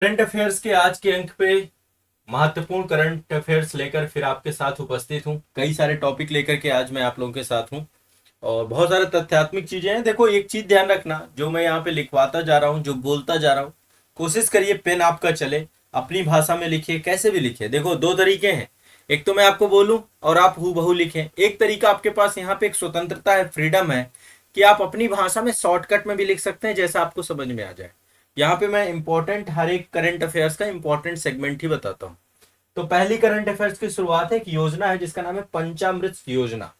Current affairs के आज के अंक पे महत्वपूर्ण करंट अफेयर्स लेकर फिर आपके साथ उपस्थित हूँ। कई सारे टॉपिक लेकर के आज मैं आप लोगों के साथ हूँ और बहुत सारे तथ्यात्मक चीजें हैं। देखो, एक चीज ध्यान रखना, जो मैं यहाँ पे लिखवाता जा रहा हूँ, जो बोलता जा रहा हूँ, कोशिश करिए पेन आपका चले, अपनी भाषा में लिखिए, कैसे भी लिखिए। देखो, दो तरीके हैं, एक तो मैं आपको बोलूं और आप हूबहू लिखें। एक तरीका आपके पास यहाँ पे एक स्वतंत्रता है, फ्रीडम है कि आप अपनी भाषा में शॉर्टकट में भी लिख सकते हैं, जैसा आपको समझ में आ जाए। यहाँ पे मैं इंपॉर्टेंट हर एक करंट अफेयर्स का इंपॉर्टेंट सेगमेंट ही बताता हूँ। तो पहली करंट अफेयर्स की शुरुआत है, एक योजना है जिसका नाम है पंचामृत योजना।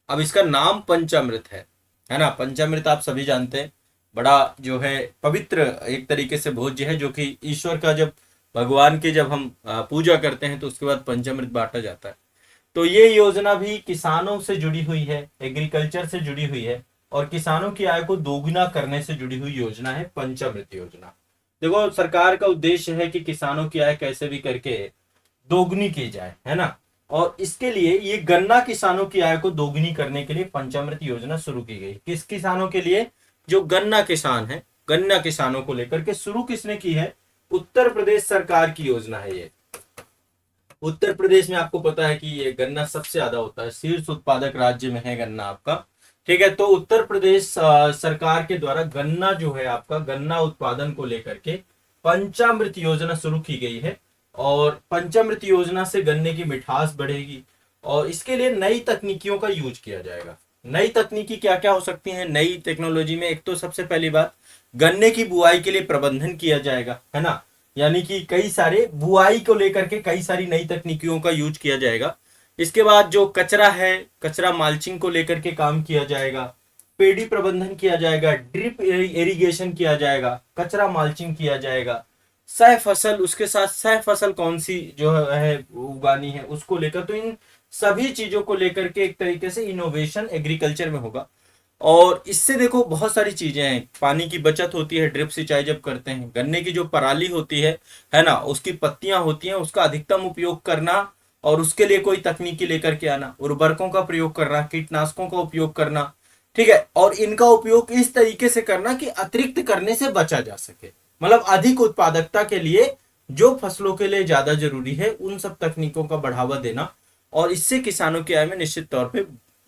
अब इसका नाम पंचामृत है ना। पंचामृत आप सभी जानते हैं, बड़ा जो है पवित्र एक तरीके से भोज्य है, जो कि ईश्वर का जब भगवान की जब हम पूजा करते हैं तो उसके बाद पंचामृत बांटा जाता है। तो ये योजना भी किसानों से जुड़ी हुई है, एग्रीकल्चर से जुड़ी हुई है और किसानों की आय को दोगुना करने से जुड़ी हुई योजना है पंचामृत योजना। देखो, सरकार का उद्देश्य है कि किसानों की आय कैसे भी करके दोगुनी की जाए, है ना। और इसके लिए ये गन्ना किसानों की आय को दोगुनी करने के लिए पंचामृत योजना शुरू की गई। किस किसानों के लिए? जो गन्ना किसान है, गन्ना किसानों को लेकर के शुरू किसने की है? उत्तर प्रदेश सरकार की योजना है ये। उत्तर प्रदेश में आपको पता है कि ये गन्ना सबसे ज्यादा होता है, शीर्ष उत्पादक राज्य में है गन्ना आपका। ठीक है, तो उत्तर प्रदेश सरकार के द्वारा गन्ना जो है आपका, गन्ना उत्पादन को लेकर के पंचामृत योजना शुरू की गई है। और पंचामृत योजना से गन्ने की मिठास बढ़ेगी और इसके लिए नई तकनीकियों का यूज किया जाएगा। नई तकनीकी क्या क्या हो सकती है नई टेक्नोलॉजी में? एक तो सबसे पहली बात, गन्ने की बुआई के लिए प्रबंधन किया जाएगा, है ना। यानी कि कई सारे बुआई को लेकर के कई सारी नई तकनीकियों का यूज किया जाएगा। इसके बाद जो कचरा है, कचरा माल्चिंग को लेकर के काम किया जाएगा, पेड़ी प्रबंधन किया जाएगा, ड्रिप इरिगेशन किया जाएगा, कचरा माल्चिंग किया जाएगा, सह फसल, उसके साथ सह फसल कौन सी जो है उगानी है उसको लेकर। तो इन सभी चीजों को लेकर के एक तरीके से इनोवेशन एग्रीकल्चर में होगा। और इससे देखो बहुत सारी चीजें हैं, पानी की बचत होती है ड्रिप सिंचाई जब करते हैं, गन्ने की जो पराली होती है ना, उसकी पत्तियां होती हैं, उसका अधिकतम उपयोग करना और उसके लिए कोई तकनीकी लेकर के आना, उर्वरकों का प्रयोग करना, कीटनाशकों का उपयोग करना। ठीक है, और इनका उपयोग इस तरीके से करना कि अतिरिक्त करने से बचा जा सके, मतलब अधिक उत्पादकता के लिए जो फसलों के लिए ज्यादा जरूरी है उन सब तकनीकों का बढ़ावा देना। और इससे किसानों की आय में निश्चित तौर पे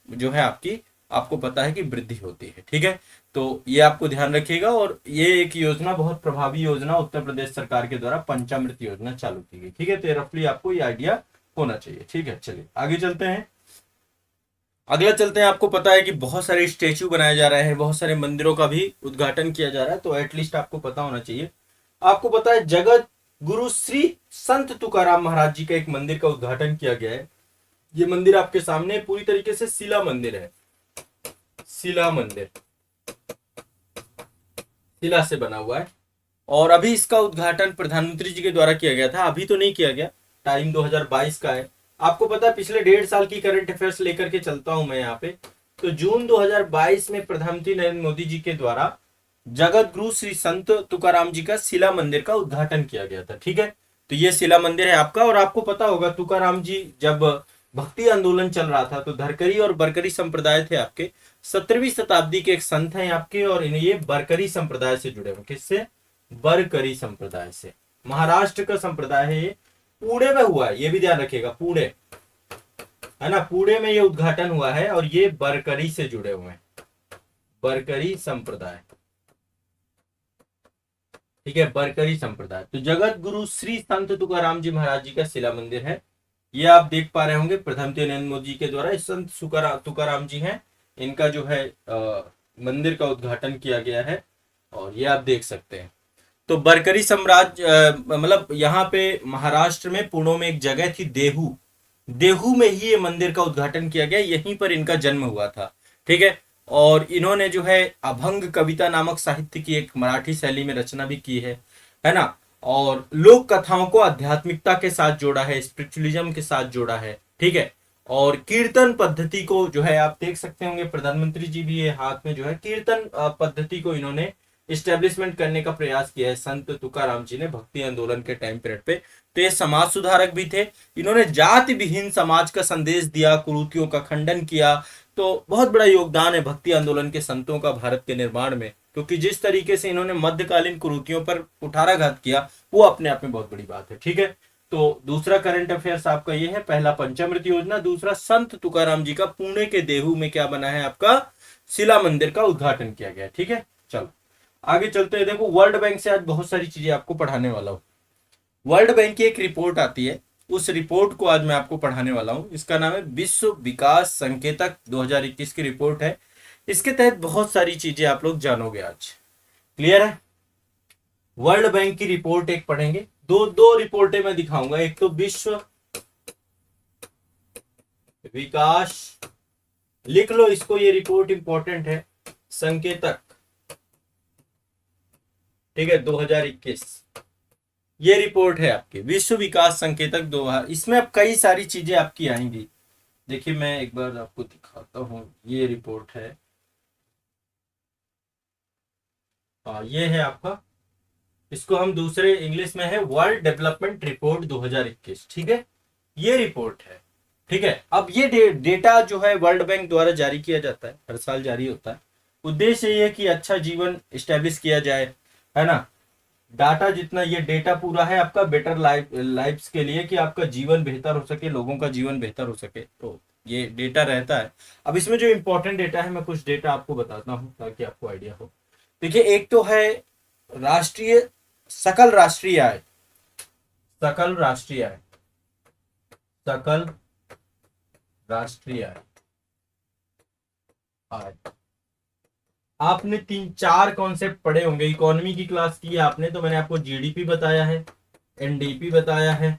जो है आपकी, आपको पता है कि वृद्धि होती है। ठीक है, तो ये आपको ध्यान रखिएगा। और ये एक योजना, बहुत प्रभावी योजना उत्तर प्रदेश सरकार के द्वारा पंचामृत योजना चालू की गई। ठीक है, तो रफली आपको ये आइडिया होना चाहिए। ठीक है, चलिए आगे चलते हैं। अगला चलते हैं, आपको पता है कि बहुत सारे स्टेच्यू बनाए जा रहे हैं, बहुत सारे मंदिरों का भी उद्घाटन किया जा रहा है, तो एटलीस्ट आपको पता होना चाहिए। आपको पता है जगत गुरु श्री संत तुकाराम महाराज जी का एक मंदिर का उद्घाटन किया गया है। ये मंदिर आपके सामने पूरी तरीके से शिला मंदिर है, शिला मंदिर, शिला से बना हुआ है। और अभी इसका उद्घाटन प्रधानमंत्री जी के द्वारा किया गया था, अभी तो नहीं किया गया, टाइम 2022 का है। आपको पता है पिछले 1.5 साल की करंट अफेयर्स लेकर के चलता हूं मैं यहाँ पे। तो जून 2022 में प्रधानमंत्री नरेंद्र मोदी जी के द्वारा जगत गुरु श्री संत तुकाराम जी का शिला मंदिर का उद्घाटन किया गया था। ठीक है, तो ये शिला मंदिर है आपका। और आपको पता होगा तुकाराम जी जब भक्ति आंदोलन चल रहा था तो धरकरी और बरकरी संप्रदाय थे आपके, 17वीं शताब्दी के एक संत हैं आपके, और इन्हें ये बरकरी संप्रदाय से जुड़े हुए। किससे? बरकरी संप्रदाय से। महाराष्ट्र का संप्रदाय है ये, पुणे में हुआ है, ये भी ध्यान रखिएगा, पुणे, है ना, पुणे में ये उद्घाटन हुआ है और ये बरकरी से जुड़े हुए हैं, बरकरी संप्रदाय। ठीक है, बरकरी संप्रदाय। तो जगत गुरु श्री संत तुकाराम जी महाराज जी का शिला मंदिर है, ये आप देख पा रहे होंगे प्रधानमंत्री नरेंद्र मोदी के द्वारा। इस संत तुकाराम जी हैं, इनका जो है मंदिर का उद्घाटन किया गया है और ये आप देख सकते हैं। तो बरकरी साम्राज्य, मतलब यहाँ पे महाराष्ट्र में पुणे में एक जगह थी देहू, देहू में ही ये मंदिर का उद्घाटन किया गया, यहीं पर इनका जन्म हुआ था। ठीक है, और इन्होंने जो है अभंग कविता नामक साहित्य की एक मराठी शैली में रचना भी की है ना। और लोक कथाओं को आध्यात्मिकता के साथ जोड़ा है, स्पिरिचुअलिज्म के साथ जोड़ा है। ठीक है, और कीर्तन पद्धति को जो है आप देख सकते होंगे, प्रधानमंत्री जी भी ये हाथ में जो है कीर्तन पद्धति को इन्होंने इस्टेब्लिशमेंट करने का प्रयास किया है संत तुकाराम जी ने भक्ति आंदोलन के टाइम पीरियड पे। तो ये समाज सुधारक भी थे, इन्होंने जाति विहीन समाज का संदेश दिया, कुरीतियों का खंडन किया। तो बहुत बड़ा योगदान है भक्ति आंदोलन के संतों का भारत के निर्माण में, क्योंकि जिस तरीके से इन्होंने मध्यकालीन कुरीतियों पर कुठाराघात किया वो अपने आप में बहुत बड़ी बात है। ठीक है, तो दूसरा करंट अफेयर्स आपका ये है, पहला पंचामृत योजना, दूसरा संत तुकाराम जी का पुणे के देहू में क्या बना है आपका शिला मंदिर का उद्घाटन किया गया। ठीक है, चलो आगे चलते हैं। देखो वर्ल्ड बैंक से आज बहुत सारी चीजें आपको पढ़ाने वाला हूँ। वर्ल्ड बैंक की एक रिपोर्ट आती है, उस रिपोर्ट को आज मैं आपको पढ़ाने वाला हूं। इसका नाम है विश्व विकास संकेतक 2021 की रिपोर्ट है। इसके तहत बहुत सारी चीजें आप लोग जानोगे आज। क्लियर है? वर्ल्ड बैंक की रिपोर्ट एक पढ़ेंगे, दो दो रिपोर्टें मैं दिखाऊंगा। एक तो विश्व विकास, लिख लो इसको, ये रिपोर्ट इंपॉर्टेंट है, संकेतक, ठीक है, 2021 ये रिपोर्ट है आपकी विश्व विकास संकेतक 2000। इसमें अब कई सारी चीजें आपकी आएंगी। देखिए मैं एक बार आपको दिखाता हूं, ये रिपोर्ट है, ये है आपका, इसको हम दूसरे इंग्लिश में है वर्ल्ड डेवलपमेंट रिपोर्ट 2021। ठीक है, ये रिपोर्ट है। ठीक है, अब ये डेटा जो है वर्ल्ड बैंक द्वारा जारी किया जाता है, हर साल जारी होता है। उद्देश्य ये है कि अच्छा जीवन स्टैब्लिश किया जाए, है ना। डाटा जितना, ये डेटा पूरा है आपका बेटर लाइफ्स के लिए, कि आपका जीवन बेहतर हो सके, लोगों का जीवन बेहतर हो सके, तो ये डेटा रहता है। अब इसमें जो इंपॉर्टेंट डेटा है, मैं कुछ डेटा आपको बताता हूँ ताकि आपको आइडिया हो। देखिए एक तो है राष्ट्रीय सकल राष्ट्रीय आय, सकल राष्ट्रीय आय, सकल राष्ट्रीय आय, आय आपने 3-4 कॉन्सेप्ट पढ़े होंगे, इकोनॉमी की क्लास की है आपने, तो मैंने आपको जीडीपी बताया है, एनडीपी बताया है,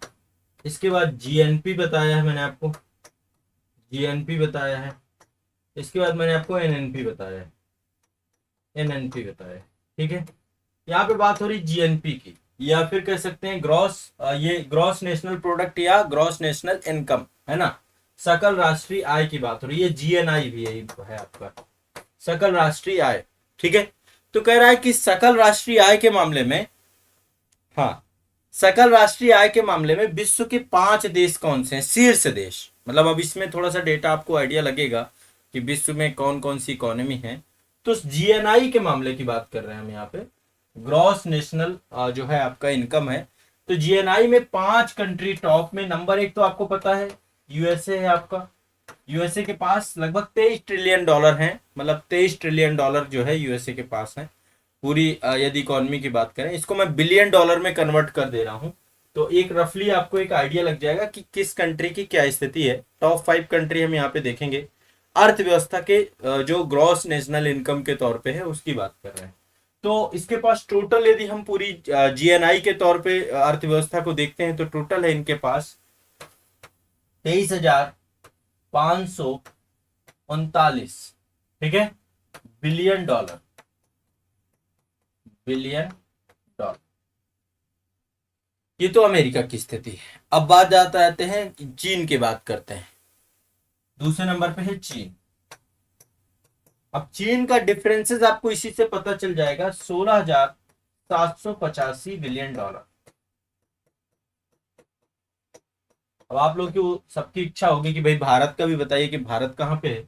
इसके बाद जीएनपी बताया है, मैंने आपको जीएनपी बताया है, इसके बाद मैंने आपको एनएनपी बताया है, एनएनपी बताया है। ठीक है, यहाँ पे बात हो रही जीएनपी की, या फिर कह सकते हैं ग्रॉस, ये ग्रॉस नेशनल प्रोडक्ट या ग्रॉस नेशनल इनकम, है ना, सकल राष्ट्रीय आय की बात हो रही है। जीएनआई भी यही है आपका, सकल राष्ट्रीय आय। ठीक है, तो कह रहा है कि सकल राष्ट्रीय आय के मामले में, हाँ, सकल राष्ट्रीय आय के मामले में विश्व के 5 देश कौन से हैं, शीर्ष देश। मतलब अब इसमें थोड़ा सा डेटा आपको आइडिया लगेगा कि विश्व में कौन कौन सी इकोनॉमी है। तो जीएनआई के मामले की बात कर रहे हैं हम यहाँ पे, ग्रॉस नेशनल जो है आपका इनकम है। तो जीएनआई में 5 कंट्री टॉप में, नंबर 1 तो आपको पता है यूएसए है आपका। यूएसए के पास लगभग 23 ट्रिलियन डॉलर है, मतलब 23 ट्रिलियन डॉलर जो है यूएसए के पास है पूरी, यदि इकोनॉमी की बात करें। इसको मैं बिलियन डॉलर में कन्वर्ट कर दे रहा हूं, तो एक रफली आपको एक आइडिया लग जाएगा कि किस कंट्री की क्या स्थिति है। टॉप 5 कंट्री हम यहाँ पे देखेंगे, अर्थव्यवस्था के जो ग्रॉस नेशनल इनकम के तौर पे है उसकी बात कर रहे हैं। तो इसके पास टोटल, यदि हम पूरी जीएनआई के तौर पे अर्थव्यवस्था को देखते हैं, तो टोटल है इनके पास 23,539, ठीक है, बिलियन डॉलर, बिलियन डॉलर। ये तो अमेरिका की स्थिति है। अब बात आते हैं चीन की, बात करते हैं। दूसरे नंबर पे है चीन। अब चीन का डिफरेंसेस आपको इसी से पता चल जाएगा, 16,785 बिलियन डॉलर। अब आप लोग की सबकी इच्छा होगी कि भाई भारत का भी बताइए कि भारत कहाँ पे है।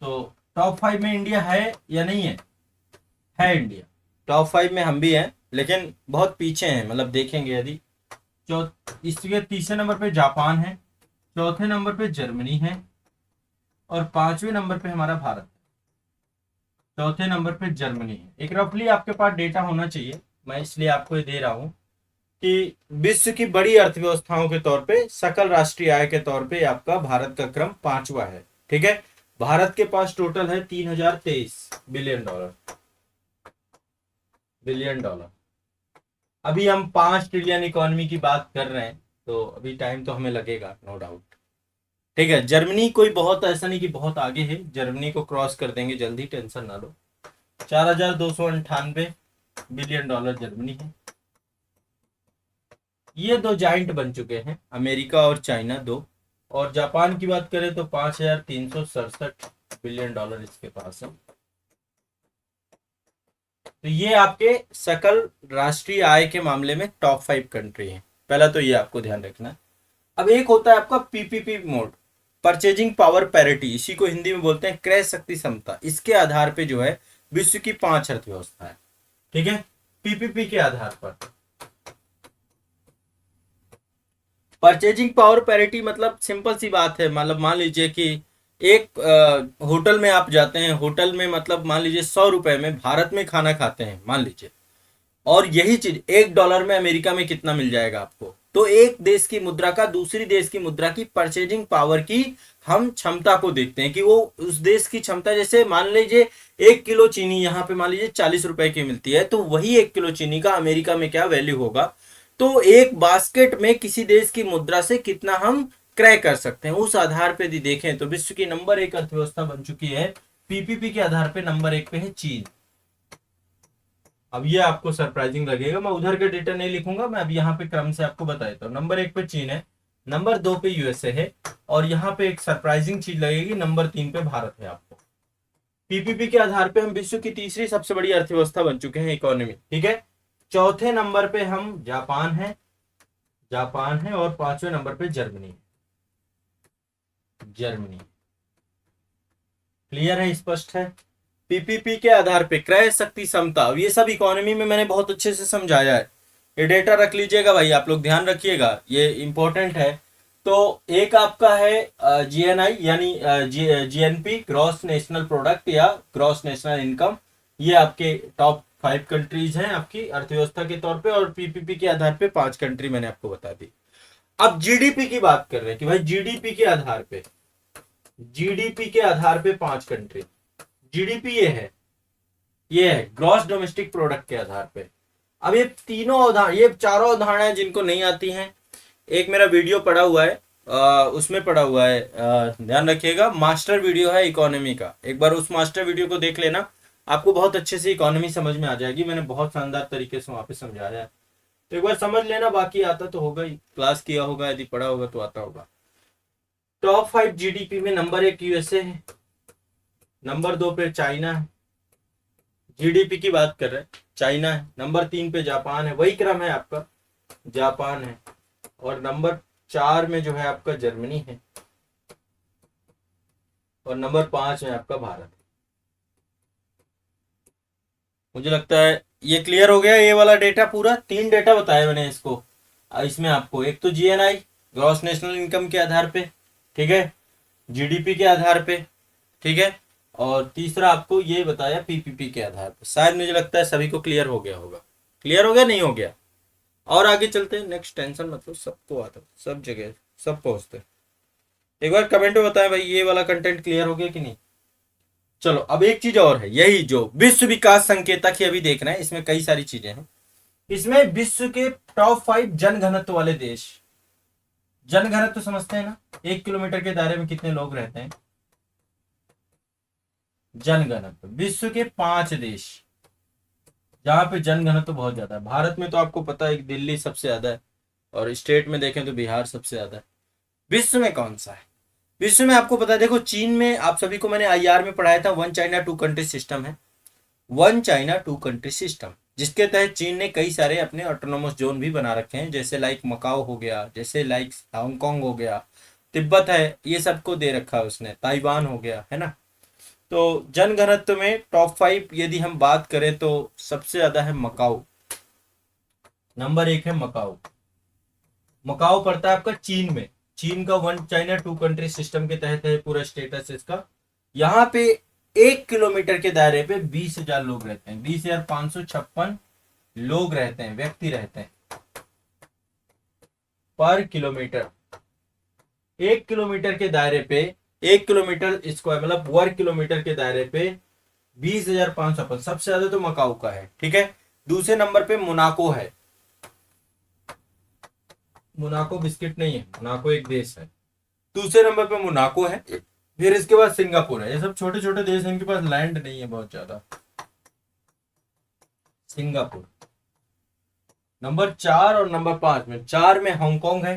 तो टॉप 5 में इंडिया है या नहीं है? है इंडिया, टॉप 5 में हम भी हैं, लेकिन बहुत पीछे हैं। मतलब देखेंगे यदि, इसके तीसरे नंबर पे जापान है, चौथे नंबर पे जर्मनी है, और 5वें नंबर पे हमारा भारत है। चौथे नंबर पे जर्मनी है। एक रफली आपके पास डेटा होना चाहिए, मैं इसलिए आपको ये दे रहा हूं कि विश्व की बड़ी अर्थव्यवस्थाओं के तौर पे, सकल राष्ट्रीय आय के तौर पे आपका भारत का क्रम 5वां है। ठीक है, भारत के पास टोटल है 3023 बिलियन डॉलर, बिलियन डॉलर। अभी हम 5 ट्रिलियन इकोनॉमी की बात कर रहे हैं, तो अभी टाइम तो हमें लगेगा, नो डाउट। ठीक है, जर्मनी कोई बहुत ऐसा नहीं कि बहुत आगे है, जर्मनी को क्रॉस कर देंगे जल्दी, टेंशन ना लो। 4,298 बिलियन डॉलर जर्मनी है। ये दो जाइंट बन चुके हैं, अमेरिका और चाइना दो। और जापान की बात करें तो 5,367 बिलियन डॉलर इसके पास है। तो ये आपके सकल राष्ट्रीय आय के मामले में टॉप 5 कंट्री हैं। पहला तो ये आपको ध्यान रखना है। अब एक होता है आपका PPP mode, purchasing power parity, इसी को हिंदी में बोलते हैं क्रय शक्ति समता। इसके आधार पे जो है विश्व की 5 अर्थव्यवस्थाएं, ठीक है, पीपीपी के आधार पर। परचेजिंग पावर पैरिटी मतलब सिंपल सी बात है, मतलब मान लीजिए कि एक होटल में आप जाते हैं, होटल में मतलब मान लीजिए 100 रुपए में भारत में खाना खाते हैं मान लीजिए, और यही चीज $1 में अमेरिका में कितना मिल जाएगा आपको। तो एक देश की मुद्रा का दूसरी देश की मुद्रा की परचेजिंग पावर की हम क्षमता को देखते हैं कि वो उस देश की क्षमता, जैसे मान लीजिए 1 किलो चीनी यहाँ पे मान लीजिए 40 रुपए की मिलती है, तो वही 1 किलो चीनी का अमेरिका में क्या वैल्यू होगा। तो एक बास्केट में किसी देश की मुद्रा से कितना हम क्रय कर सकते हैं, उस आधार पे यदि देखें तो विश्व की नंबर 1 अर्थव्यवस्था बन चुकी है पीपीपी के आधार पे। नंबर 1 पे है चीन। अब ये आपको सरप्राइजिंग लगेगा, मैं उधर के डेटा नहीं लिखूंगा, मैं अब यहाँ पे क्रम से आपको बता देता हूँ। नंबर 1 पे चीन है, नंबर 2 पे यूएसए है, और यहाँ पे एक सरप्राइजिंग चीज लगेगी, नंबर 3 पे भारत है आपको। पीपीपी के आधार पे हम विश्व की तीसरी सबसे बड़ी अर्थव्यवस्था बन चुके हैं, इकोनॉमी, ठीक है। चौथे नंबर पे हम जापान है, जापान है, और 5वें नंबर पे जर्मनी, जर्मनी। क्लियर है, स्पष्ट है। पीपीपी के आधार पे क्रय शक्ति क्षमता, ये सब इकोनॉमी में मैंने बहुत अच्छे से समझाया है, ये डेटा रख लीजिएगा भाई, आप लोग ध्यान रखिएगा, ये इंपॉर्टेंट है। तो एक आपका है जीएनआई यानी जीएनपी, ग्रॉस नेशनल प्रोडक्ट या ग्रॉस नेशनल इनकम, ये आपके टॉप 5 कंट्रीज हैं आपकी अर्थव्यवस्था के तौर पे, और पीपीपी के आधार पे 5 कंट्री मैंने आपको बता दी। अब जीडीपी की बात कर रहे हैं कि भाई जीडीपी के आधार पे, जीडीपी के आधार पे 5 कंट्री, जीडीपी ये है ग्रॉस डोमेस्टिक प्रोडक्ट के आधार पे। अब ये तीनों उदाहरण, ये चारों उदाहरण जिनको नहीं आती हैं, एक मेरा वीडियो पड़ा हुआ है, उसमें पड़ा हुआ है, ध्यान रखिएगा, मास्टर वीडियो है इकोनॉमी का, एक बार उस मास्टर वीडियो को देख लेना, आपको बहुत अच्छे से इकोनॉमी समझ में आ जाएगी, मैंने बहुत शानदार तरीके से वहां पे समझाया है, तो एक बार समझ लेना, बाकी आता तो होगा ही, क्लास किया होगा, यदि पढ़ा होगा तो आता होगा। टॉप 5 जीडीपी में नंबर 1 यूएसए है, नंबर 2 पे चाइना है, जीडीपी की बात कर रहे हैं, चाइना है, नंबर 3 पे जापान है, वही क्रम है आपका, जापान है, और नंबर 4 में जो है आपका जर्मनी है, और नंबर 5 में आपका भारत। मुझे लगता है ये क्लियर हो गया, ये वाला डेटा पूरा 3 डेटा बताया मैंने इसको, इसमें आपको एक तो जीएनआई ग्रॉस नेशनल इनकम के आधार पे, ठीक है, जीडीपी के आधार पे, ठीक है, और तीसरा आपको ये बताया पीपीपी के आधार पे। शायद मुझे लगता है सभी को क्लियर हो गया होगा, क्लियर हो गया नहीं हो गया, और आगे चलते हैं नेक्स्ट, टेंशन मतलब सबको आता, सब जगह सब पहुंचते। एक बार कमेंट में बताएं भाई ये वाला कंटेंट क्लियर हो गया कि नहीं। चलो अब एक चीज और है, यही जो विश्व विकास संकेतक ही अभी देखना है, इसमें कई सारी चीजें हैं, इसमें विश्व के टॉप 5 जनघनत्व वाले देश। जनघनत्व तो समझते हैं ना, 1 किलोमीटर के दायरे में कितने लोग रहते हैं, जनघनत्व। विश्व के 5 देश जहां पे जनघनत्व बहुत ज्यादा है, भारत में तो आपको पता है दिल्ली सबसे ज्यादा है, और स्टेट में देखें तो बिहार सबसे ज्यादा है। विश्व में कौन सा है, विश्व में आपको पता है, देखो चीन में आप सभी को मैंने आईआर में पढ़ाया था, 1 चाइना 2 कंट्री सिस्टम है, 1 चाइना 2 कंट्री सिस्टम, जिसके तहत चीन ने कई सारे अपने ऑटोनोमस जोन भी बना रखे हैं, जैसे लाइक मकाओ हो गया, जैसे लाइक हांगकांग हो गया, तिब्बत है, ये सबको दे रखा है उसने, ताइवान हो गया, है ना। तो जनघनत्व में टॉप 5 यदि हम बात करें तो सबसे ज्यादा है मकाओ, नंबर 1 है मकाओ। मकाओ पड़ता है आपका चीन में, चीन का 1 चाइना 2 कंट्री सिस्टम के तहत है पूरा स्टेटस इसका। यहाँ पे 1 किलोमीटर के दायरे पे 20,000 लोग रहते हैं, 20,556 लोग रहते हैं, व्यक्ति रहते हैं पर किलोमीटर। 1 किलोमीटर के दायरे पे, 1 किलोमीटर स्क्वायर मतलब वर्ग किलोमीटर के दायरे पे 20,556, सबसे ज्यादा तो मकाऊ का है, ठीक है। दूसरे नंबर पे मोनाको है, मोनाको बिस्किट नहीं है, मोनाको एक देश है, दूसरे नंबर पे मोनाको है, फिर इसके बाद सिंगापुर है। ये सब छोटे छोटे देश हैं, इनके पास लैंड नहीं है बहुत ज्यादा। सिंगापुर नंबर 4 और नंबर 5 में, 4 में हांगकांग है,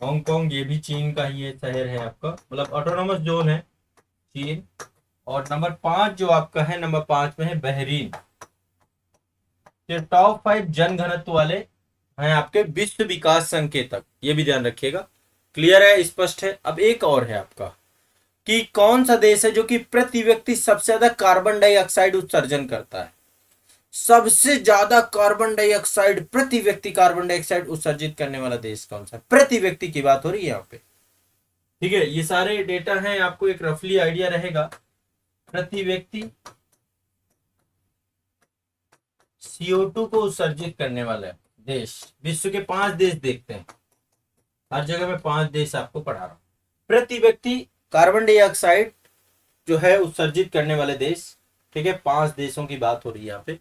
हांगकांग ये भी चीन का ही है, शहर है आपका, मतलब ऑटोनोमस जोन है चीन। और नंबर 5 जो आपका है, नंबर 5 में है बहरीन। ये टॉप 5 जनघनत्व वाले हैं आपके विश्व विकास संकेतक, ये भी ध्यान रखिएगा। क्लियर है, स्पष्ट है। अब एक और है आपका कि कौन सा देश है जो कि प्रति व्यक्ति सबसे ज्यादा कार्बन डाइऑक्साइड उत्सर्जन करता है। सबसे ज्यादा कार्बन डाइऑक्साइड, प्रति व्यक्ति कार्बन डाइऑक्साइड उत्सर्जित करने वाला देश कौन सा है? प्रति व्यक्ति की बात हो रही है यहाँ पे। ठीक है, ये सारे डेटा हैं, आपको एक रफली आइडिया रहेगा। प्रति व्यक्ति CO2 को उत्सर्जित करने वाला देश, विश्व के 5 देश देखते हैं, हर जगह मैं 5 देश आपको पढ़ा रहा हूं। प्रति व्यक्ति कार्बन डाइऑक्साइड जो है उत्सर्जित करने वाले देश, ठीक है, 5 देशों की बात हो रही है यहाँ पे।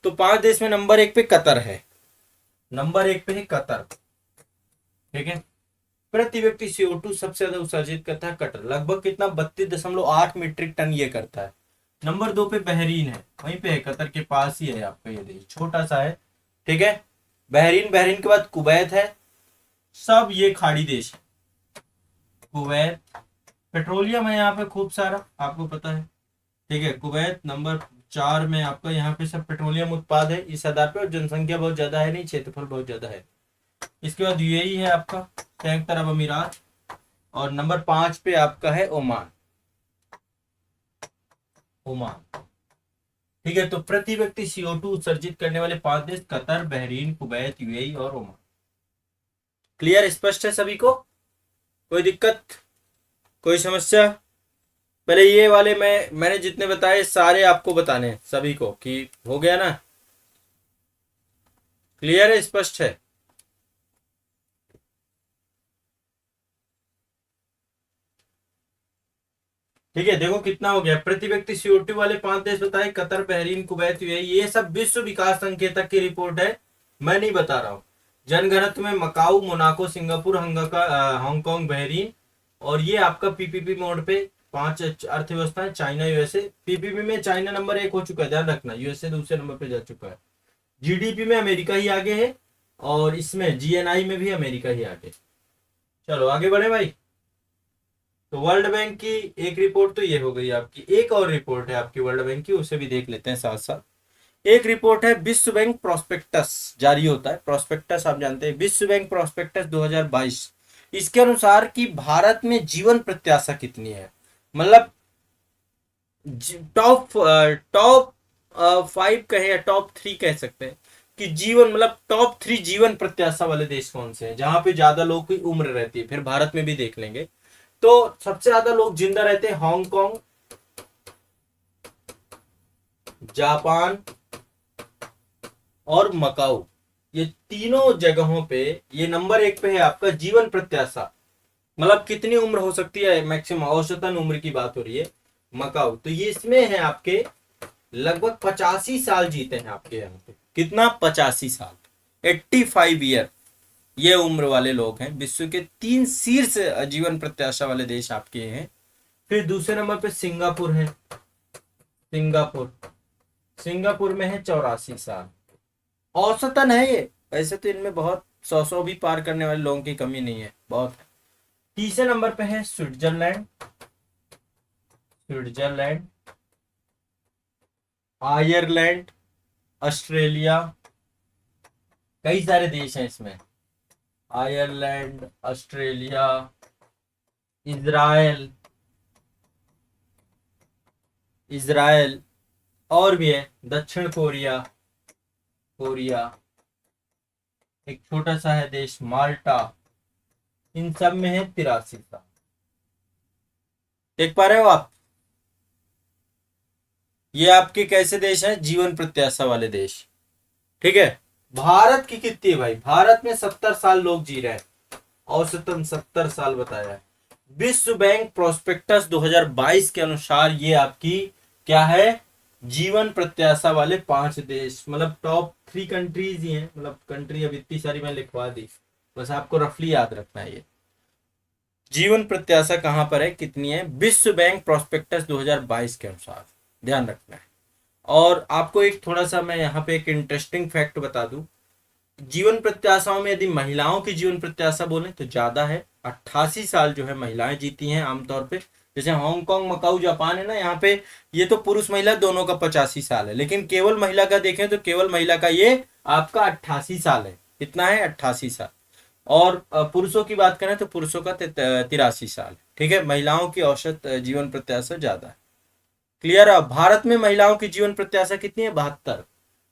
तो 5 देश में नंबर 1 पे कतर है, नंबर 1 पे है कतर, ठीक है। प्रति व्यक्ति CO2 सबसे ज्यादा उत्सर्जित करता है कतर, लगभग कितना 32.8 मीट्रिक टन ये करता है। नंबर 2 पे बहरीन है, वहीं पे है, कतर के पास ही है आपका ये देश, छोटा सा है, ठीक है। बहरीन के बाद कुवैत है, सब ये खाड़ी देश है। कुवैत, पेट्रोलियम है यहाँ पे खूब सारा, आपको पता है, ठीक है। कुवैत नंबर 4 में आपका, यहाँ पे सब पेट्रोलियम उत्पाद है इस आधार पे, और जनसंख्या बहुत ज्यादा है नहीं, क्षेत्रफल बहुत ज्यादा है। इसके बाद UAE है आपका, संयुक्त अरब अमीरात, और नंबर 5 पे आपका है ओमान, ओमान, ठीक है। तो प्रति व्यक्ति CO2 उत्सर्जित करने वाले 5 देश कतर, बहरीन, कुवैत, UAE और ओमान। क्लियर, स्पष्ट है सभी को? कोई दिक्कत, कोई समस्या? पहले ये वाले मैंने जितने बताए सारे आपको बताने हैं सभी को, कि हो गया ना? क्लियर है, स्पष्ट है? ठीक है, देखो कितना हो गया। प्रति व्यक्ति CO2 वाले 5 देश बताए, कतर, बहरीन, कुवैत, UAE, ये सब विश्व विकास संकेतक की रिपोर्ट है, मैं नहीं बता रहा हूँ। जनघनत्व में Macau, Monaco, Singapore, Hong Kong, Bahrain, और ये आपका PPP मोड पे 5 अर्थव्यवस्थाएं, चाइना, USA। PPP में चाइना नंबर 1 हो चुका है, ध्यान रखना, USA दूसरे नंबर पे जा चुका है। GDP में अमेरिका ही आगे है, और इसमें GNI में भी अमेरिका ही आगे। चलो आगे बढ़े भाई। तो वर्ल्ड बैंक की एक रिपोर्ट तो ये हो गई आपकी, एक और रिपोर्ट है आपकी वर्ल्ड बैंक की, उसे भी देख लेते हैं साथ साथ। एक रिपोर्ट है विश्व बैंक प्रोस्पेक्टस, जारी होता है प्रोस्पेक्टस, आप जानते हैं, विश्व बैंक प्रोस्पेक्टस 2022। इसके अनुसार कि भारत में जीवन प्रत्याशा कितनी है, मतलब टॉप टॉप 5 कहे या टॉप 3 कह सकते हैं, कि जीवन मतलब टॉप 3 जीवन प्रत्याशा वाले देश कौन से हैं, जहां पे ज्यादा लोगों की उम्र रहती है। फिर भारत में भी देख लेंगे। तो सबसे ज्यादा लोग जिंदा रहते हैं हांगकांग, जापान और मकाऊ, ये तीनों जगहों पे ये नंबर 1 पे है आपका जीवन प्रत्याशा, मतलब कितनी उम्र हो सकती है, मैक्सिमम औसतन उम्र की बात हो रही है। मकाऊ तो ये इसमें है आपके लगभग 85 साल जीते हैं आपके यहाँ पे, कितना 85 साल, 85 ईयर, ये उम्र वाले लोग हैं। विश्व के 3 शीर्ष जीवन प्रत्याशा वाले देश आपके हैं। फिर दूसरे नंबर पे सिंगापुर है, सिंगापुर में है 84 साल, औसतन है ये, वैसे तो इनमें बहुत 100 भी पार करने वाले लोगों की कमी नहीं है, बहुत है। तीसरे नंबर पे है स्विट्जरलैंड, आयरलैंड, ऑस्ट्रेलिया, कई सारे देश हैं इसमें, आयरलैंड, ऑस्ट्रेलिया, इजराइल और भी है, दक्षिण कोरिया, एक छोटा सा है देश माल्टा, इन सब में है 83 साल। देख पा रहे हो आप? ये आपके कैसे देश हैं, जीवन प्रत्याशा वाले देश, ठीक है। भारत की कितनी है भाई? भारत में 70 साल लोग जी रहे हैं, औसतन 70 साल बताया है। विश्व बैंक प्रोस्पेक्टस 2022 के अनुसार ये आपकी क्या है, जीवन प्रत्याशा वाले 5 देश, मतलब टॉप 3 कंट्रीज ही हैं, मतलब कंट्री अब इतनी सारी मैं लिखवा दी, बस आपको रफली याद रखना है। ये जीवन प्रत्याशा कहां पर है, कितनी है, विश्व बैंक प्रोस्पेक्टस 2022 के अनुसार, ध्यान रखना है। और आपको एक थोड़ा सा मैं यहाँ पे एक इंटरेस्टिंग फैक्ट बता दूं, जीवन प्रत्याशाओं में यदि महिलाओं की जीवन प्रत्याशा बोले तो ज्यादा है, 88 साल जो है महिलाएं जीती हैं आमतौर पे। जैसे हांगकांग, मकाऊ, जापान है ना, यहाँ पे ये तो पुरुष महिला दोनों का 85 साल है, लेकिन केवल महिला का देखें तो केवल महिला का ये आपका 88 साल है, कितना है, 88 साल। और पुरुषों की बात करें तो पुरुषों का 83 साल। ठीक है, महिलाओं की औसत जीवन प्रत्याशा ज्यादा है। क्लियर है। भारत में महिलाओं की जीवन प्रत्याशा कितनी है? 72।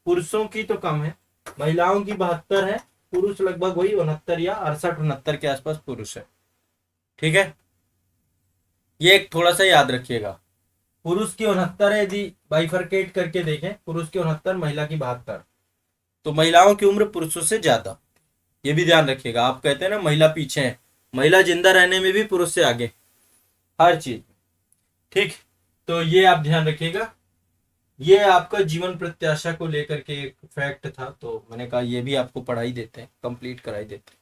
पुरुषों की तो कम है, महिलाओं की 72 है, पुरुष लगभग वही 69 या 68-69 के आसपास पुरुष है। ठीक है, ये एक थोड़ा सा याद रखिएगा। पुरुष की 69 है, यदि बाइफरकेट करके देखें, पुरुष की 69, महिला की 72, तो महिलाओं की उम्र पुरुषों से ज्यादा। ये भी ध्यान रखिएगा। आप कहते हैं ना महिला पीछे है, महिला जिंदा रहने में भी पुरुष से आगे, हर चीज। ठीक, तो ये आप ध्यान रखिएगा। ये आपका जीवन प्रत्याशा को लेकर के एक फैक्ट था, तो मैंने कहा ये भी आपको पढ़ाई देते हैं, कंप्लीट कराई देते हैं।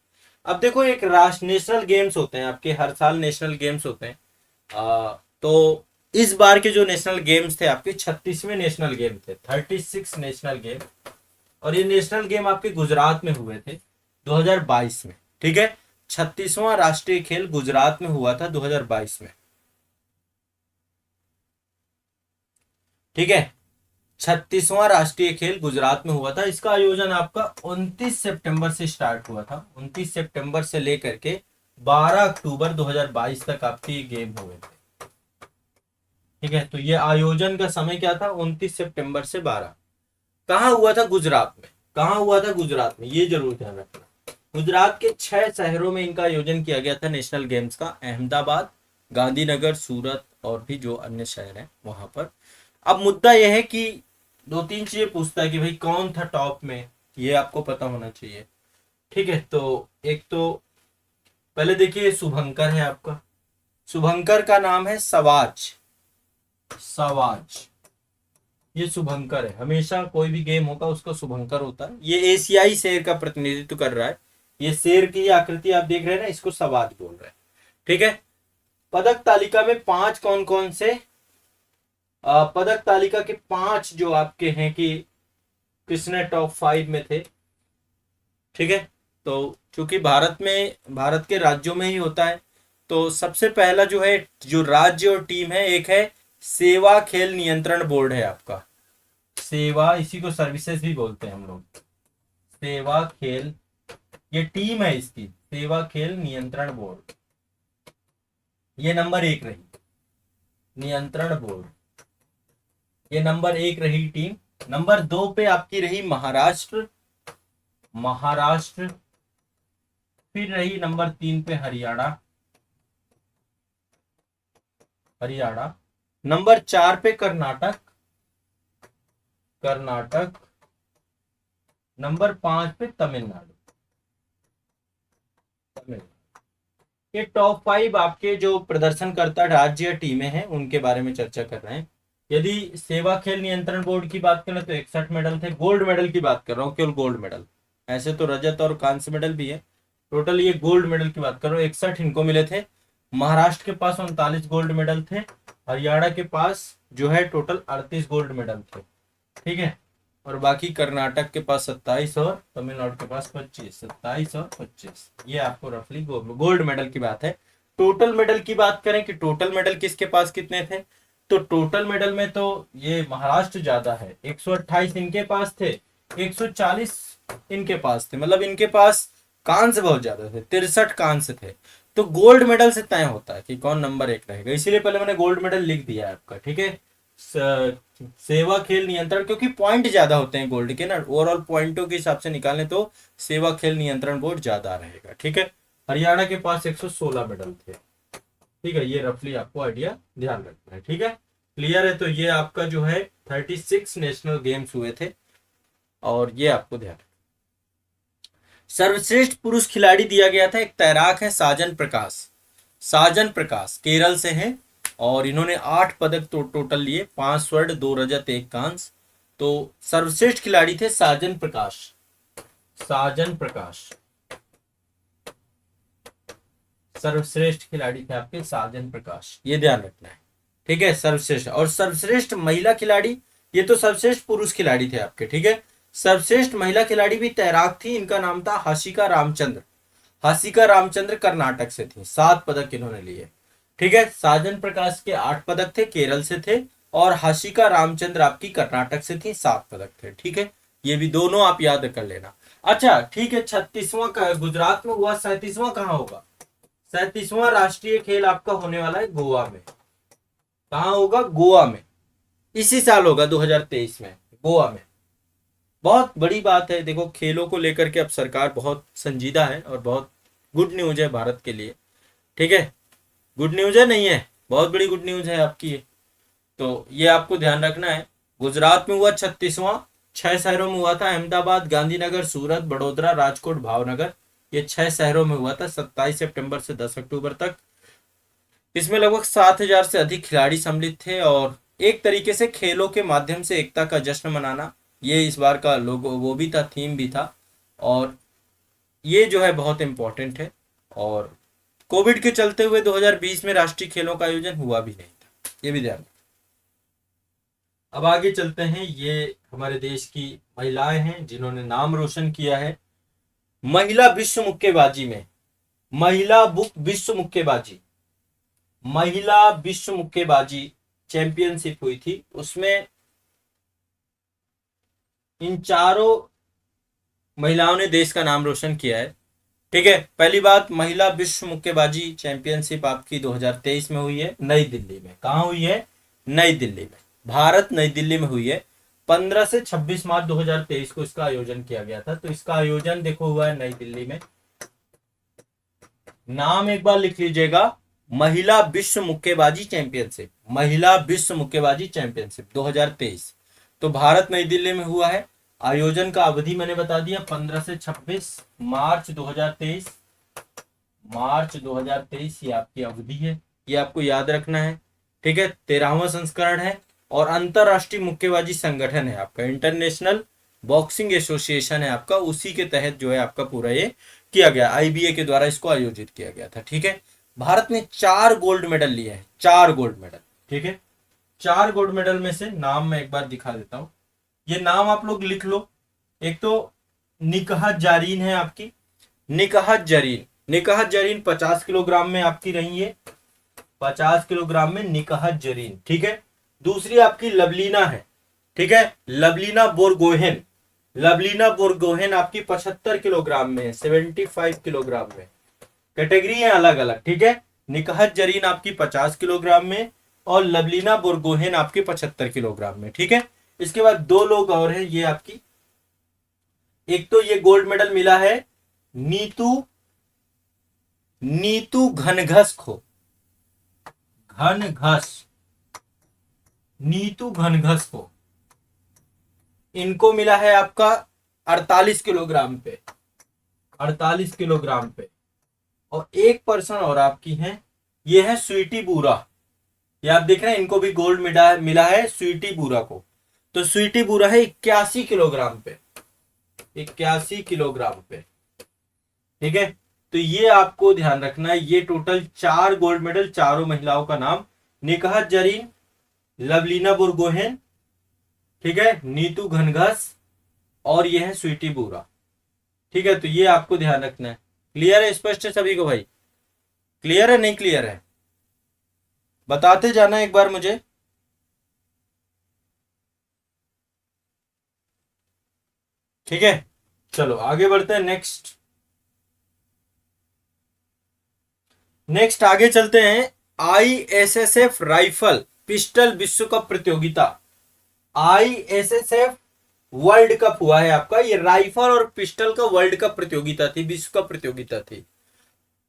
अब देखो, एक राष्ट्र नेशनल गेम्स होते हैं आपके, हर साल नेशनल गेम्स होते हैं। तो इस बार के जो नेशनल गेम्स थे आपके 36वें नेशनल गेम थे, 36 नेशनल गेम। और ये नेशनल गेम आपके गुजरात में हुए थे 2022 में। ठीक है, 36वां राष्ट्रीय खेल गुजरात में हुआ था 2022 में। ठीक है, 36वां राष्ट्रीय खेल गुजरात में हुआ था। इसका आयोजन आपका 29 सितंबर से स्टार्ट हुआ था, 29 सितंबर से लेकर के 12 अक्टूबर 2022 तक आपके ये गेम हुए थे। ठीक है, तो ये आयोजन का समय क्या था? 29 सितंबर से 12। कहाँ हुआ था? गुजरात में। कहाँ हुआ था? गुजरात में। ये जरूर ध्यान रखना। गुजरात के 6 शहरों में इनका आयोजन किया गया था नेशनल गेम्स का, अहमदाबाद, गांधीनगर, सूरत और भी जो अन्य शहर हैं वहां पर। अब मुद्दा यह है कि दो तीन चीजें पूछता है कि भाई कौन था टॉप में, ये आपको पता होना चाहिए। ठीक है, तो एक तो पहले देखिए शुभंकर है आपका, शुभंकर का नाम है सवाज। सवाज, ये शुभंकर है। हमेशा कोई भी गेम होगा उसका शुभंकर होता है। ये एशियाई शेर का प्रतिनिधित्व कर रहा है। ये शेर की आकृति आप देख रहे हैं ना, इसको सवाज बोल रहे हैं। ठीक है, पदक तालिका में 5 कौन कौन से, पदक तालिका के 5 जो आपके हैं कि किसने टॉप 5 में थे। ठीक है, तो चूंकि भारत के राज्यों में ही होता है, तो सबसे पहला जो है, जो राज्य और टीम है, एक है सेवा खेल नियंत्रण बोर्ड है आपका। सेवा, इसी को सर्विसेज भी बोलते हैं हम लोग। सेवा खेल, ये टीम है इसकी, सेवा खेल नियंत्रण बोर्ड। ये नंबर 1 रही, नियंत्रण बोर्ड, ये नंबर 1 रही टीम। नंबर 2 पे आपकी रही महाराष्ट्र, महाराष्ट्र। फिर रही नंबर 3 पे हरियाणा, हरियाणा। नंबर 4 पे कर्नाटक, कर्नाटक। नंबर 5 पे तमिलनाडु, तमिलनाडु। ये टॉप 5 आपके जो प्रदर्शनकर्ता राज्य या टीमें हैं उनके बारे में चर्चा कर रहे हैं। यदि सेवा खेल नियंत्रण बोर्ड की बात करें तो 61 मेडल थे। गोल्ड मेडल की बात कर रहा हूँ, केवल गोल्ड मेडल, ऐसे तो रजत और कांस्य मेडल भी है। टोटल ये गोल्ड मेडल की बात कर रहा हूँ, 61 इनको मिले थे। महाराष्ट्र के पास 39 गोल्ड मेडल थे। हरियाणा के पास जो है टोटल 38 गोल्ड मेडल थे। ठीक है, और बाकी कर्नाटक के पास 27 और तमिलनाडु के पास 25, 27 और 25। ये आपको रफली गोल्ड मेडल की बात है। टोटल मेडल की बात करें कि टोटल मेडल किसके पास कितने थे, तो टोटल मेडल में तो ये महाराष्ट्र ज्यादा है, 128 इनके पास थे, 140 इनके पास थे। मतलब इनके पास कांस्य बहुत ज्यादा थे, 63 कांस्य थे। तो गोल्ड मेडल से तय होता है कि कौन नंबर 1 रहेगा, इसीलिए पहले मैंने गोल्ड मेडल लिख दिया है आपका। ठीक है, सेवा खेल नियंत्रण, क्योंकि पॉइंट ज्यादा होते हैं गोल्ड के ना, ओवरऑल पॉइंटों के हिसाब से निकालें तो सेवा खेल नियंत्रण बोर्ड ज्यादा रहेगा। ठीक है, हरियाणा के पास 116 मेडल थे। ठीक है, ये रफली आपको आइडिया ध्यान रखना है। ठीक है, क्लियर है। तो ये आपका जो है 36 नेशनल गेम्स हुए थे, और ये आपको ध्यान। सर्वश्रेष्ठ पुरुष खिलाड़ी दिया गया था, एक तैराक है साजन प्रकाश। साजन प्रकाश केरल से हैं, और इन्होंने 8 पदक टोटल लिए, 5 स्वर्ण, 2 रजत, 1 कांस्य। तो सर्वश्रेष्ठ खिलाड़ी थे साजन प्रकाश, साजन प्रकाश। सर्वश्रेष्ठ खिलाड़ी थे आपके साजन प्रकाश, ये ध्यान रखना है। ठीक है, सर्वश्रेष्ठ। और सर्वश्रेष्ठ महिला खिलाड़ी, ये तो सर्वश्रेष्ठ पुरुष खिलाड़ी थे आपके। ठीक है, सर्वश्रेष्ठ महिला खिलाड़ी भी तैराक थी, इनका नाम था हसिका रामचंद्र। हसिका रामचंद्र कर्नाटक से थी, 7 पदक इन्होंने लिए। ठीक है, साजन प्रकाश के 8 पदक थे, केरल से थे, और हसिका रामचंद्र आपकी कर्नाटक से थी, 7 पदक थे। ठीक है, ये भी दोनों आप याद कर लेना। अच्छा ठीक है, 36वां का गुजरात में हुआ, 37वां कहाँ होगा? 37वां राष्ट्रीय खेल आपका होने वाला है गोवा में। कहाँ होगा? गोवा में। इसी साल होगा 2023 में, गोवा में। बहुत बड़ी बात है, देखो खेलों को लेकर के अब सरकार बहुत संजीदा है और बहुत गुड न्यूज है भारत के लिए। ठीक है, गुड न्यूज है, नहीं है, बहुत बड़ी गुड न्यूज है आपकी ये। तो ये आपको ध्यान रखना है। गुजरात में हुआ 36वां, 6 शहरों में हुआ था, अहमदाबाद, गांधीनगर, सूरत, बड़ोदरा, राजकोट, भावनगर। ये 6 शहरों में हुआ था 27 सितंबर से 10 अक्टूबर तक। इसमें लगभग 7,000 से अधिक खिलाड़ी सम्मिलित थे और एक तरीके से खेलों के माध्यम से एकता का जश्न मनाना, ये इस बार का लोगो वो भी था, थीम भी था। और ये जो है बहुत इम्पोर्टेंट है। और कोविड के चलते हुए 2020 में राष्ट्रीय खेलों का आयोजन हुआ भी नहीं था, ये भी ध्यान। अब आगे चलते हैं, ये हमारे देश की महिलाएं हैं जिन्होंने नाम रोशन किया है महिला विश्व मुक्केबाजी में। महिला बुक विश्व मुक्केबाजी, महिला विश्व मुक्केबाजी चैंपियनशिप हुई थी, उसमें इन चारों महिलाओं ने देश का नाम रोशन किया है। ठीक है, पहली बात, महिला विश्व मुक्केबाजी चैंपियनशिप आपकी 2023 में हुई है नई दिल्ली में। कहाँ हुई है? नई दिल्ली में, भारत, नई दिल्ली में हुई है। 15 से 26 मार्च 2023 को इसका आयोजन किया गया था। तो इसका आयोजन देखो हुआ है नई दिल्ली में। नाम एक बार लिख लीजिएगा, महिला विश्व मुक्केबाजी चैंपियनशिप, महिला विश्व मुक्केबाजी चैंपियनशिप 2023। तो भारत, नई दिल्ली में हुआ है। आयोजन का अवधि मैंने बता दिया, 15 से 26 मार्च 2023। मार्च 2023 ये आपकी अवधि है, ये आपको याद रखना है। ठीक है, 13वां संस्करण है और अंतरराष्ट्रीय मुक्केबाजी संगठन है आपका, इंटरनेशनल बॉक्सिंग एसोसिएशन है आपका, उसी के तहत जो है आपका पूरा ये किया गया, आईबीए के द्वारा इसको आयोजित किया गया था। ठीक है, भारत ने 4 गोल्ड मेडल लिए हैं, 4 गोल्ड मेडल। ठीक है, 4 गोल्ड मेडल में से नाम मैं एक बार दिखा देता हूं, ये नाम आप लोग लिख लो। एक तो निकहत जारीन है आपकी, निकहत जरीन, निकहत जरीन 50 किलोग्राम में आपकी रही है, 50 किलोग्राम में निकहत जरीन। ठीक है, दूसरी आपकी लवलीना है। ठीक है, लवलीना बोरगोहेन, लवलीना बोरगोहेन आपकी 75 किलोग्राम में, 75 किलोग्राम में। कैटेगरी है अलग अलग। ठीक है, निकहत जरीन आपकी 50 किलोग्राम में और लवलीना बोरगोहेन आपकी 75 किलोग्राम में। ठीक है, इसके बाद 2 लोग और हैं, ये आपकी, एक तो ये गोल्ड मेडल मिला है नीतू, नीतू घनघस को, घनघस, नीतू घनघस को, इनको मिला है आपका 48 किलोग्राम पे, 48 किलोग्राम पे। और एक पर्सन और आपकी है, ये है स्वीटी बूरा, ये आप देख रहे हैं, इनको भी गोल्ड मिला है स्वीटी बूरा को। तो स्वीटी बूरा है 81 किलोग्राम पे, 81 किलोग्राम पे। ठीक है, तो ये आपको ध्यान रखना है, ये टोटल 4 गोल्ड मेडल, चारों महिलाओं का नाम, निकहत जरीन, लवलीना बोरगोहेन, ठीक है, नीतू घनघस, और ये है स्वीटी बूरा। ठीक है, तो ये आपको ध्यान रखना है। क्लियर है, स्पष्ट है सभी को भाई? क्लियर है, नहीं क्लियर है? बताते जाना एक बार मुझे। ठीक है, चलो आगे बढ़ते हैं। नेक्स्ट आगे चलते हैं। आईएसएसएफ राइफल पिस्टल विश्व कप प्रतियोगिता, आईएसएसएफ वर्ल्ड कप हुआ है आपका, ये राइफल और पिस्टल का वर्ल्ड कप प्रतियोगिता थी, विश्व कप प्रतियोगिता थी।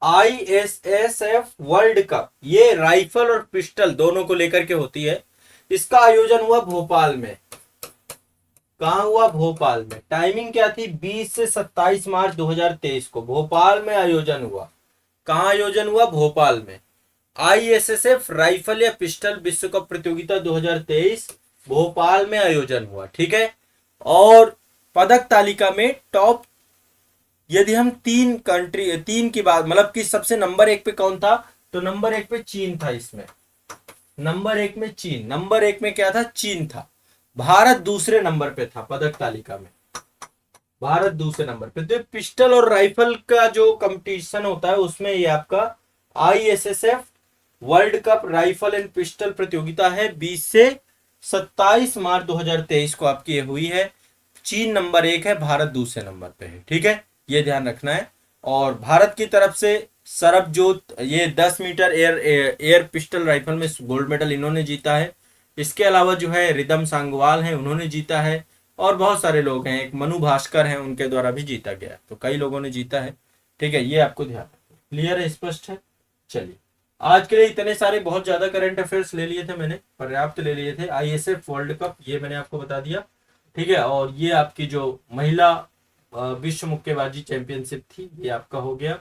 आईएसएसएफ वर्ल्ड कप, ये राइफल और पिस्टल दोनों को लेकर के होती है। इसका आयोजन हुआ भोपाल में। कहा हुआ? भोपाल में। टाइमिंग क्या थी? 20 से 27 मार्च 2023 को भोपाल में आयोजन हुआ। कहा आयोजन हुआ? भोपाल में। आईएसएसएफ राइफल या पिस्टल विश्व कप प्रतियोगिता 2023 भोपाल में आयोजन हुआ। ठीक है, और पदक तालिका में टॉप, यदि हम 3 की बात, मतलब कि सबसे नंबर 1 पे कौन था, तो नंबर 1 पे चीन था। इसमें नंबर 1 में चीन, नंबर 1 में क्या था? चीन था। भारत दूसरे नंबर पे था पदक तालिका में, भारत दूसरे नंबर पे। तो पिस्टल और राइफल का जो कंपटीशन होता है उसमें ये आपका ISSF world cup rifle and pistol प्रतियोगिता है, 20 से 27 मार्च 2023 को आपकी ये हुई है। चीन नंबर 1 है, भारत दूसरे नंबर पे है। ठीक है, ये ध्यान रखना है। और भारत की तरफ से सरबजोत, ये 10 मीटर एयर पिस्टल राइफल में गोल्ड मेडल इन्होंने जीता है। इसके अलावा जो है रिदम सांगवाल हैं, उन्होंने जीता है। और बहुत सारे लोग हैं, एक मनु भास्कर हैं, उनके द्वारा भी जीता गया है। तो कई लोगों ने जीता है। ठीक है, ये आपको ध्यान रखना। क्लियर है, स्पष्ट है। चलिए, आज के लिए इतने सारे बहुत ज्यादा करंट अफेयर्स ले लिए थे मैंने, पर्याप्त ले लिए थे। आईएसएफ वर्ल्ड कप ये मैंने आपको बता दिया। ठीक है, और ये आपकी जो महिला विश्व मुक्केबाजी चैंपियनशिप थी, ये आपका हो गया।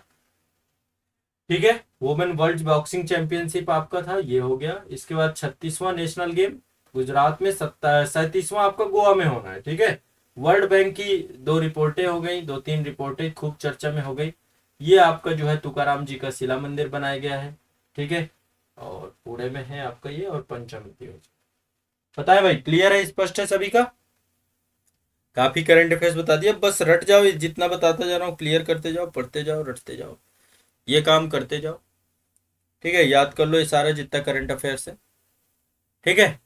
ठीक है, वुमेन वर्ल्ड बॉक्सिंग चैंपियनशिप आपका था, ये हो गया। इसके बाद 36वां नेशनल गेम गुजरात में, 37वां आपका गोवा में होना है। ठीक है, वर्ल्ड बैंक की 2 रिपोर्टें हो गई, 2-3 रिपोर्टें खूब चर्चा में हो गई। ये आपका जो है तुकाराम जी का शिला मंदिर बनाया गया है। ठीक है, और पुणे में है आपका ये, और पंचमती हो। पता है भाई, क्लियर है, स्पष्ट है सभी का। काफी करंट अफेयर्स बता दिया, बस रट जाओ, जितना बताता जा रहा हूँ क्लियर करते जाओ, पढ़ते जाओ, रटते जाओ, ये काम करते जाओ। ठीक है, याद कर लो ये सारा जितना करंट अफेयर्स है। ठीक है।